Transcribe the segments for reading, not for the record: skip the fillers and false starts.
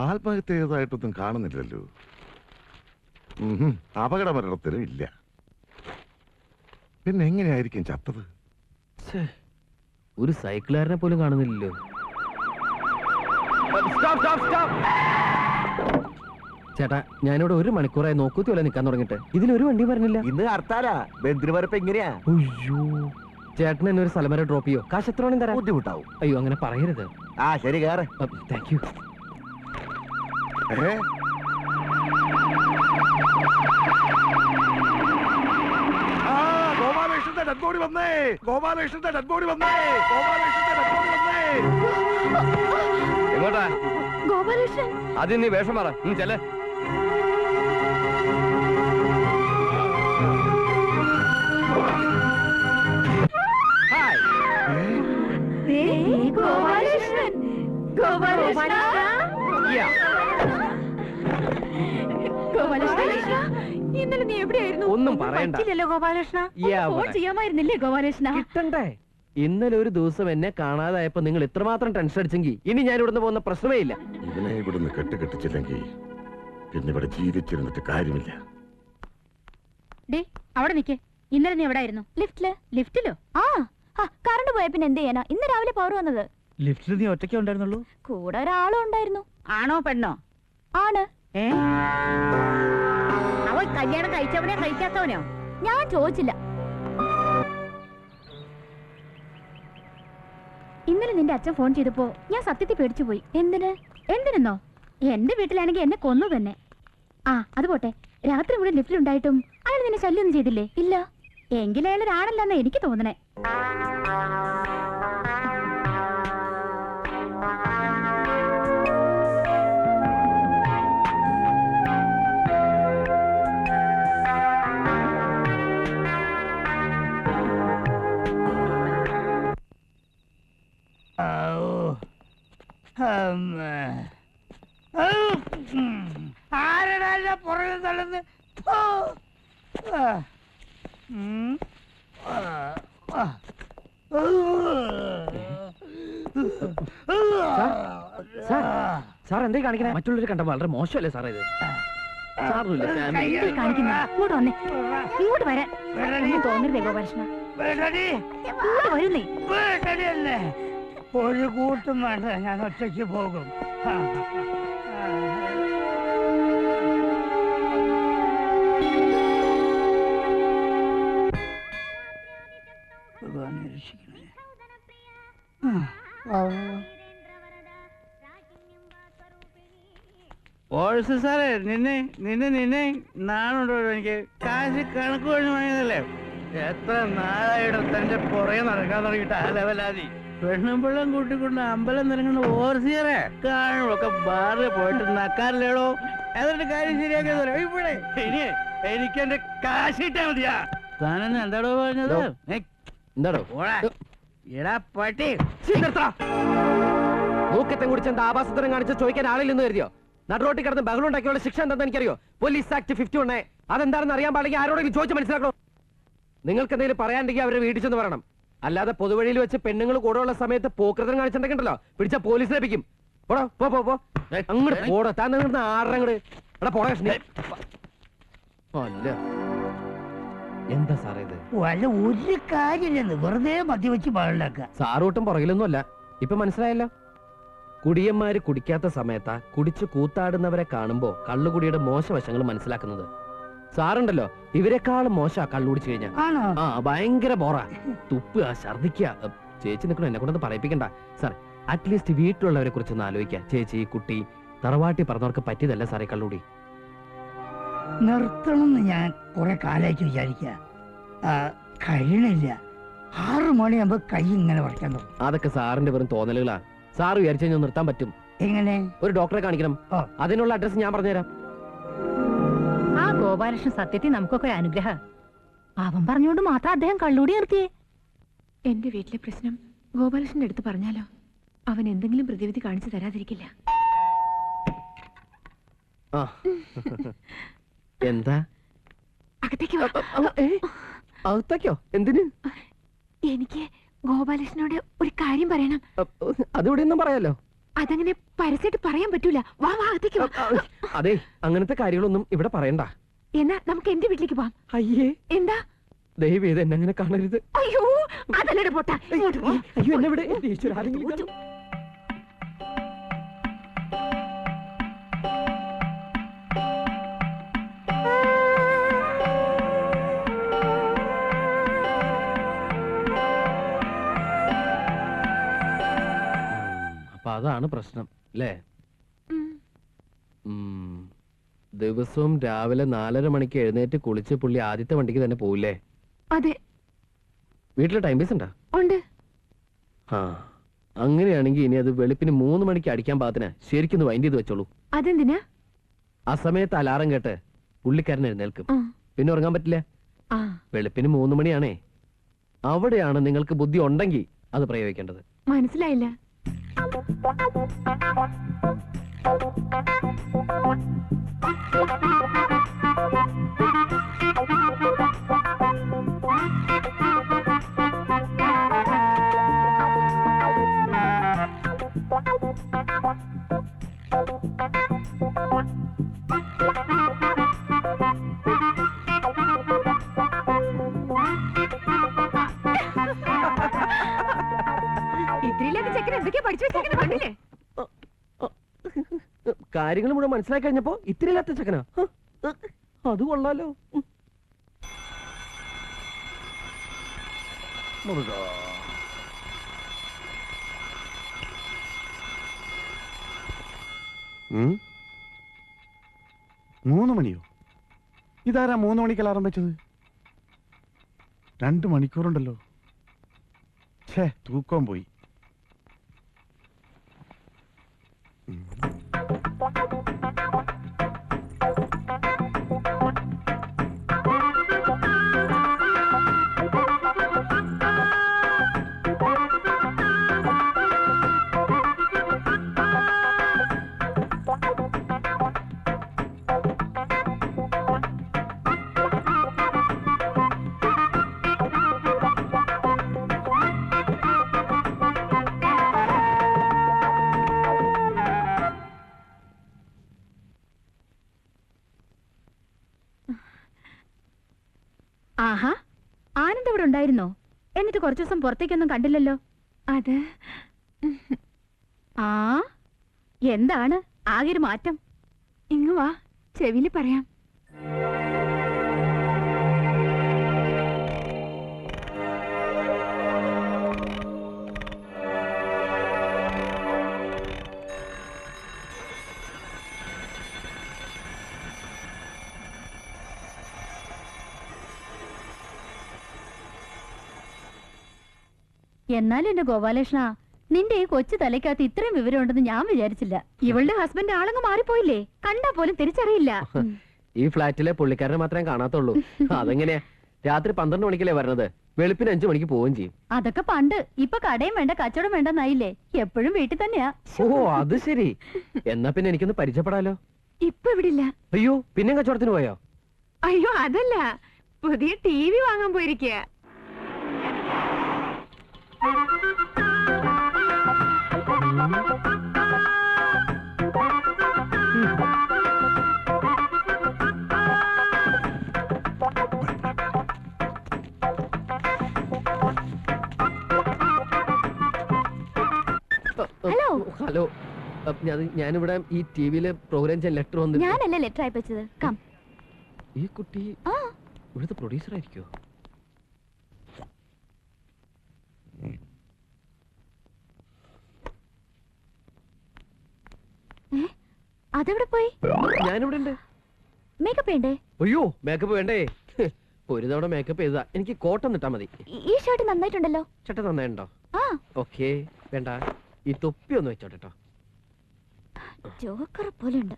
ആത്മഹത്യ ചെയ്തതായിട്ടൊന്നും കാണുന്നില്ലല്ലോ. അപകടമരണത്തിനും ഇല്ല. പിന്നെ എങ്ങനെയായിരിക്കും ചത്തത്? ഒരു സൈക്കിളുകാരനെ പോലും കാണുന്നില്ലല്ലോ. ചേട്ടാ, ഞാനിവിടെ 1 മണിക്കൂറായി നോക്കൂത്തിയല്ല നിൽക്കാൻ തുടങ്ങിട്ട്. ഇതിനൊരു വണ്ടി പറഞ്ഞില്ല. ഇന്ന് ഹർത്താലാ. ബന്ദിന് വരപ്പ് എങ്ങനെയാ? അയ്യോ, ചേട്ടൻ എന്നെ ഒരു സ്ഥലം വരെ ഡ്രോപ്പ് ചെയ്യോ? കാശ് എത്ര വേണം തരാം? ബുദ്ധിമുട്ടാവും. അയ്യോ, അങ്ങനെ പറയരുത്. ആ ശരി, കേറ്. Thank you. ഗോപാലകൃഷ്ണന്റെ ഡെഡ് ബോഡി വന്നേ! ഗോപാലകൃഷ്ണന്റെ ഡെഡ് ബോഡി വന്നേ! ഗോപാലകൃഷ്ണന്റെ ഡെഡ് ബോഡി വന്നേ! എങ്ങോട്ടാ? ഗോപാലകൃഷ്ണൻ, ആദ്യം നീ വേഷം മാറ. ചെല്ലേ. ഗോപാലകൃഷ്ണൻ, ഗോപാലകൃഷ്ണ, ഗോപാലകൃഷ്ണ, ഇന്നലെ നീ എവിടെയായിരുന്നു? ഒന്നും പറയണ്ട. ഗോപാലകൃഷ്ണ, ഫോൺ ചെയ്യാമായിരുന്നില്ലേ ഗോപാലകൃഷ്ണ? കിട്ടണ്ടേ? ഇന്നലെ ഒരു ദിവസം എന്നെ കാണാതായപ്പോ നിങ്ങൾ ഇത്രമാത്രം ടെൻഷൻ അടിച്ചെങ്കിൽ ഇനി ഞാൻ ഇവിടുന്ന് പോകുന്ന പ്രശ്നമേ ഇല്ല. ഇവനെ ഇവിടുന്ന് കെട്ടിച്ചില്ലെങ്കിൽ പിന്നെ ഇവിടെ ജീവിച്ചിരുന്നിട്ട് കാര്യമില്ല. അവിടെ നിക്കേ. ഇന്നലെ നീ എവിടെയായിരുന്നു? ലിഫ്റ്റിലോ? കറണ്ട് പോയ പിന്നെ എന്ത് ചെയ്യാനാ? ഇന്ന് രാവിലെ പവർ വന്നത്. ലിഫ്റ്റിൽ നീ ഒറ്റയ്ക്കേ ഉണ്ടായിരുന്നുള്ളൂ? കൂടെ ഒരാളും ഉണ്ടായിരുന്നു. ആണോ പെണ്ണോ? ആണ്. അവൻ കല്യാണം കഴിച്ചവനോ കഴിക്കാത്തവനോ? ഞാൻ ചോദിച്ചില്ല. ഇന്നലെ നിന്റെ അച്ഛൻ ഫോൺ ചെയ്തപ്പോ ഞാൻ സത്യത്തിൽ പേടിച്ചു പോയി. എന്തിനെന്നോ? എന്റെ വീട്ടിലാണെങ്കിൽ എന്നെ കൊന്നു തന്നെ. അത് പോട്ടെ, രാത്രി മുഴുവൻ ലിഫ്റ്റിലുണ്ടായിട്ടും അയാൾ നിന്നെ ശല്യമൊന്നും ചെയ്തില്ലേ? ഇല്ല. എങ്കിലും അയാൾ ഒരാളല്ലെന്നാ എനിക്ക് തോന്നണേ. ആരടാ പുറകെ തള്ളുന്നത്? സാർ എന്തേ കാണിക്കണേ? മറ്റുള്ളവർ കണ്ട വളരെ മോശമല്ലേ സാറേ ഇത്? ഇങ്ങോട്ട് വന്നേ, ഇങ്ങോട്ട് വരാൻ തോന്നരുതേ ഗോപാലകൃഷ്ണ. വരുന്നേ. ഒരു കൂട്ടും വേണ്ട, ഞാൻ ഒറ്റയ്ക്ക് പോകും. സാറേ, നിന്നെ നാണുണ്ടോ? എനിക്ക് കാശ് കണക്ക് കഴിഞ്ഞ് വാങ്ങിയതല്ലേ? എത്ര നാളായിട്ട് തന്റെ പുറകെ നടക്കാൻ തുടങ്ങിയിട്ട് ആ ലെവലാതി. പെണ്ണുമ്പിള്ളം കൂട്ടിക്കൊണ്ട് അമ്പലം നിറങ്ങുന്ന ഓർസിയറെ കാണുമ്പൊക്കെ ബാറിൽ പോയിട്ട് നക്കാറില്ലേടോ. എന്നിട്ട് കാര്യം ശരിയാക്കിയതല്ലോ ഇവിടെ. ഇനി എനിക്ക് എന്റെ കാശ് കിട്ടാ മതിയാ. താനെന്ന് എന്താടോ പറഞ്ഞത്? എന്താടോ? എടാ പട്ടി, മൂക്കറ്റം കുടിച്ചെന്താ ആഭാസത്തരം കാണിച്ച് ചോദിക്കാൻ ആളില്ലെന്ന് കരുതിയോ? നടുറോട്ടി കിടന്ന് ബഹളം ഉണ്ടാക്കിയുള്ള ശിക്ഷ എന്താണെന്ന് എനിക്കറിയോ? Police act 51. അതെന്താണെന്ന് അറിയാൻ പാടില്ലെങ്കിൽ ആരോടെങ്കിലും ചോദിച്ച് മനസ്സിലാക്കണോ? നിങ്ങൾക്ക് എന്തെങ്കിലും പറയാണ്ടെങ്കിൽ അവരെ വീട്ടിൽ ചെന്ന് പറയണം. അല്ലാതെ പൊതുവഴിയിൽ വെച്ച് പെണ്ണുങ്ങൾ കൂടെ ഉള്ള സമയത്ത് പോക്കൃതം കാണിച്ചിട്ടുണ്ടല്ലോ, പിടിച്ച പോലീസിനെ ഏൽപ്പിക്കും. പോടോ, പോ അങ്ങോട്ട് പോടോ. താൻ നിന്ന് ആറങ്ങട് എടാ പോടാ. അല്ല എന്താ സാറേ ഇത്? വല്ല ഒരു കാര്യമില്ലെന്ന് വെറുതെ മദ്യവെച്ച് പാടില്ലാക്ക. സാറൂട്ടും പുറകിലൊന്നും അല്ല. ഇപ്പൊ മനസ്സിലായല്ലോ. കുടിയന്മാര് കുടിക്കാത്ത സമയത്താ കുടിച്ച് കൂത്താടുന്നവരെ കാണുമ്പോ കള്ളുകുടിയുടെ മോശവശങ്ങൾ മനസ്സിലാക്കുന്നത്. സാറുണ്ടല്ലോ, ഇവരെക്കാളും മോശ കള്ളുടിച്ചു കഴിഞ്ഞാ. ഭയങ്കര ബോറാ. തുപ്പുക, ഛർദിക്കുക. ചേച്ചി നിൽക്കണോ? എന്നെ കൊണ്ടൊന്ന് പറയിപ്പിക്കണ്ട സാർ. അറ്റ്ലീസ്റ്റ് വീട്ടിലുള്ളവരെ കുറിച്ചൊന്ന് ആലോചിക്കുക. ചേച്ചി, കുട്ടി, തറവാട്ടി പറഞ്ഞവർക്ക് പറ്റിയതല്ല സാറേ കള്ളുടി. നിർത്തണമെന്ന് ഞാൻ കുറെ കാലമായിട്ട് വിചാരിക്ക, കഴിയണില്ല. 6 മണിയാകുമ്പോ കൈ ഇങ്ങനെ വരയ്ക്കാൻ തുടങ്ങും. അതൊക്കെ സാറിന്റെ വെറും തോന്നലുകളാ. സാറ് വിചാരിച്ചു കഴിഞ്ഞാൽ നിർത്താൻ പറ്റും. എങ്ങനെ? ഒരു ഡോക്ടറെ കാണിക്കണം. അതിനുള്ള അഡ്രസ് ഞാൻ പറഞ്ഞുതരാം. ആ ഗോപാലകൃഷ്ണൻ സത്യത്തിൽ നമുക്കൊക്കെ ഒരു അനുഗ്രഹം. അവൻ പറഞ്ഞുകൊണ്ട് മാത്രം അദ്ദേഹം കള്ളൂടി നിർത്തിയേ. എന്റെ വീട്ടിലെ പ്രശ്നം ഗോപാലകൃഷ്ണന്റെ അടുത്ത് പറഞ്ഞാലോ? അവൻ എന്തെങ്കിലും പ്രതിവിധി കാണിച്ചു തരാതിരിക്കില്ല. എന്താ? അകത്തേക്ക് അകത്തേക്കോ? എന്തിന്? എനിക്ക് ഗോപാലകൃഷ്ണനോട് ഒരു കാര്യം പറയണം. അതിവിടെ ഒന്നും പറയാലോ. അതങ്ങനെ പരസ്യമായിട്ട് പറയാൻ പറ്റൂല. വാ വാ അകത്തേക്ക് വാ. അതെ, അങ്ങനത്തെ കാര്യങ്ങളൊന്നും ഇവിടെ പറയണ്ട. എന്നാ നമുക്ക് എന്റെ വീട്ടിലേക്ക് പോവാം. അയ്യേ, എന്താ? ദയവ് ചെയ്ത് എന്നെ അങ്ങനെ കാണരുത്. അയ്യോ അതല്ലട പൊട്ട. ഇങ്ങോട്ട് വാ. അയ്യോ, എന്നെ ഇവിടെ എന്റെ ഈശ്വരാ, ആരെങ്കിലും കാണും. അപ്പൊ അതാണ് പ്രശ്നം അല്ലേ? ദിവസവും രാവിലെ 4:30 മണിക്ക് എഴുന്നേറ്റ് കുളിച്ച് പുള്ളി ആദ്യത്തെ വണ്ടിക്ക് തന്നെ പോവില്ലേ? അതെ. വീട്ടിലെ ടൈം പീസ് ഉണ്ടാ? ഉണ്ട്. ആ, അങ്ങനെയാണെങ്കിൽ ഇനി അത് വെളുപ്പിന് 3 മണിക്ക് അടിക്കാൻ പാകത്തിന് ശരിക്കും വൈൻഡ് ചെയ്ത് വെച്ചോളൂ. അതെന്തിനാ? ആ സമയത്ത് അലാറം കേട്ട് പുള്ളിക്കാരൻ എഴുന്നേൽക്കും. പിന്നെ ഉറങ്ങാൻ പറ്റില്ല. വെളുപ്പിന് 3 മണിയാണേ. അവിടെയാണ് നിങ്ങൾക്ക് ബുദ്ധി ഉണ്ടെങ്കിൽ അത് പ്രയോഗിക്കേണ്ടത്. മനസ്സിലായില്ല. ഇത്രയില്ലാത്ത ചെക്കൻ എന്തൊക്കെയാ പഠിച്ചു വെച്ചേക്കണ കണ്ടില്ലേ? കാര്യങ്ങൾ മുഴുവൻ മനസ്സിലാക്കി കഴിഞ്ഞപ്പോ ഇത്തിരി ഇല്ലാത്ത ചെക്കനാ. അത് കൊള്ളാലോ. മൂന്ന് മണിയോ? ഇതാരാ 3 മണിക്ക് അലാറം വെച്ചത്? 2 മണിക്കൂറുണ്ടല്ലോ. ഛേ, തൂക്കം പോയി. ആഹാ, ആനന്ദ് ഇവിടെ ഉണ്ടായിരുന്നോ? എന്നിട്ട് കുറച്ചു ദിവസം പുറത്തേക്കൊന്നും കണ്ടില്ലല്ലോ. അത് ആ, എന്താണ് ആകെ ഒരു മാറ്റം? ഇങ്ങ് വാ, ചെവിയില് പറയാം. എന്നാലും എന്റെ ഗോപാലകൃഷ്ണ, നിന്റെ ഈ കൊച്ചു തലയ്ക്കകത്ത് ഇത്രയും വിവരം ഉണ്ടെന്ന് ഞാൻ വിചാരിച്ചില്ല. ഇവളുടെ ഹസ്ബൻഡ് ആളങ്ങ് മാറിപ്പോയില്ലേ? കണ്ടാ പോലും തിരിച്ചറിയില്ല. ഈ ഫ്ലാറ്റിലെ പുള്ളിക്കാരനെ മാത്രമേ കാണാത്തുള്ളൂ. അതെങ്ങനെയാ? രാത്രി 12 മണിക്കല്ലേ വരണത്, വെളുപ്പിന് 5 മണിക്ക് പോവുകയും ചെയ്യും. അതൊക്കെ പണ്ട്. ഇപ്പൊ കടയും വേണ്ട കച്ചവടം വേണ്ടെന്നായില്ലേ? എപ്പോഴും വീട്ടിൽ തന്നെയാ. ഓ, അത് ശരി. എന്നാ പിന്നെ എനിക്കൊന്ന് പരിചയപ്പെടാലോ. ഇപ്പൊ ഇവിടെ ഇല്ല. അയ്യോ, പിന്നെ കച്ചവടത്തിന് പോയോ? അയ്യോ അതല്ല, പുതിയ TV വാങ്ങാൻ പോയിരിക്കുക. ഹലോ. ഹലോ, ഞാനിവിടെ ഈ ടിവിയിലെ പ്രോഗ്രാം ചെയ്യാൻ ലെറ്റർ വന്നു. ഞാനല്ലേ ലെറ്റർ അയച്ചത്. കം. ഈ കുട്ടി ഇവിടുത്തെ പ്രൊഡ്യൂസർ ആയിരിക്കോ? അതെവിടെ പോയി? ഞാനിവിടെ ഉണ്ട്. മേക്കപ്പ് വേണ്ടേ? അയ്യോ, മേക്കപ്പ് വേണ്ടേ? ഒരു തവണ മേക്കപ്പ് ചെയ്താ എനിക്ക് കോട്ടം ഇട്ടാ മതി. ഈ ഷർട്ട് നന്നായിട്ടുണ്ടല്ലോ. ചട്ട നന്നായിട്ടുണ്ടോ? ആ, ഓക്കേ. വേണ്ട, ഈ തൊപ്പി ഒന്ന് വെച്ചോട്ടോ. ജോക്കർ പോലെ ഉണ്ട്.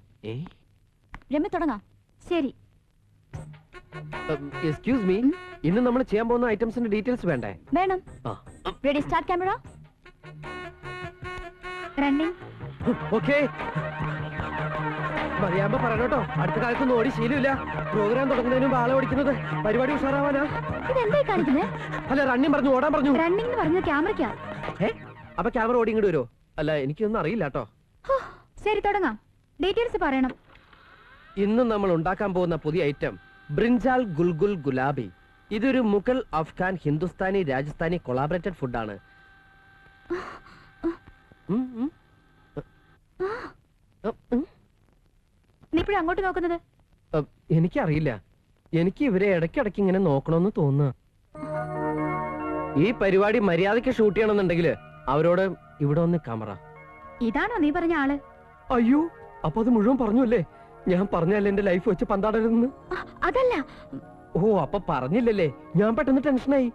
രമ്യ തുടങ്ങാം. ശരി. എക്സ്ക്യൂസ് മീ, ഇന്ന് നമ്മൾ ചെയ്യാൻ പോകുന്ന ഐറ്റംസിന്റെ ഡീറ്റെയിൽസ് വേണ്ടേ? വേണം. Ready, start camera. Running. Okay. Mariyamma പറഞ്ഞോട്ടോ, അടുത്ത കാലത്തൊന്നും ഓടി ശീലമില്ല. പ്രോഗ്രാം തുടങ്ങുന്നതിന് മുമ്പ് ആളെ ഓടിക്കുന്നത് പരിപാടി ഉഷാറാവാനാ. ഇതെന്തായി കാണിക്കുന്നത്? അല്ല, റണ്ണിങ് പറഞ്ഞു, ഓടാൻ പറഞ്ഞു. റണ്ണിംഗ് എന്ന് പറഞ്ഞ ക്യാമറയ്ക്കാ. അപ്പൊ ക്യാമറ ഓടി ഇങ്ങോട്ട് വരുമോ? അല്ല എനിക്കൊന്നും അറിയില്ല കേട്ടോ. ശരി തുടങ്ങാം. ഡീറ്റെയിൽസ് പറയണം. ഇന്ന് നമ്മൾ ഉണ്ടാക്കാൻ പോകുന്ന പുതിയ ഐറ്റം ബ്രിഞ്ചാൽ ഗുൽഗുൽ ഗുലാബി. ഇതൊരു മുഗൾ, അഫ്ഗാൻ, ഹിന്ദുസ്ഥാനി, രാജസ്ഥാനി കൊളാബറേറ്റഡ് ഫുഡാണ്. നീ ഇപ്പോഴും അങ്ങോട്ട് നോക്കുന്നത്? എനിക്കറിയില്ല. എനിക്ക് ഇവരെ ഇടയ്ക്കിടയ്ക്ക് ഇങ്ങനെ നോക്കണമെന്ന് തോന്നുക. ഈ പരിപാടി മര്യാദയ്ക്ക് ഷൂട്ട് ചെയ്യണമെന്നുണ്ടെങ്കിൽ അവരോട് ഇവിടെ ഒന്ന് ക്യാമറ. ഇതാണോ നീ പറഞ്ഞ ആള്? അയ്യോ, അപ്പൊ അത് മുഴുവൻ പറഞ്ഞല്ലേ? ഞാൻ പറഞ്ഞല്ലേ എന്റെ ലൈഫ് വെച്ച് പന്താടരുതെന്ന്? അതല്ല. ഓ, അപ്പൊ പറഞ്ഞില്ലല്ലേ? ഞാൻ പെട്ടെന്ന് ടെൻഷനായി.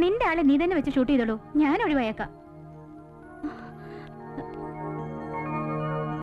നിന്റെ ആളെ നീ തന്നെ വെച്ച് ഷൂട്ട് ചെയ്തോളൂ, ഞാൻ ഒഴിവായേക്കാം.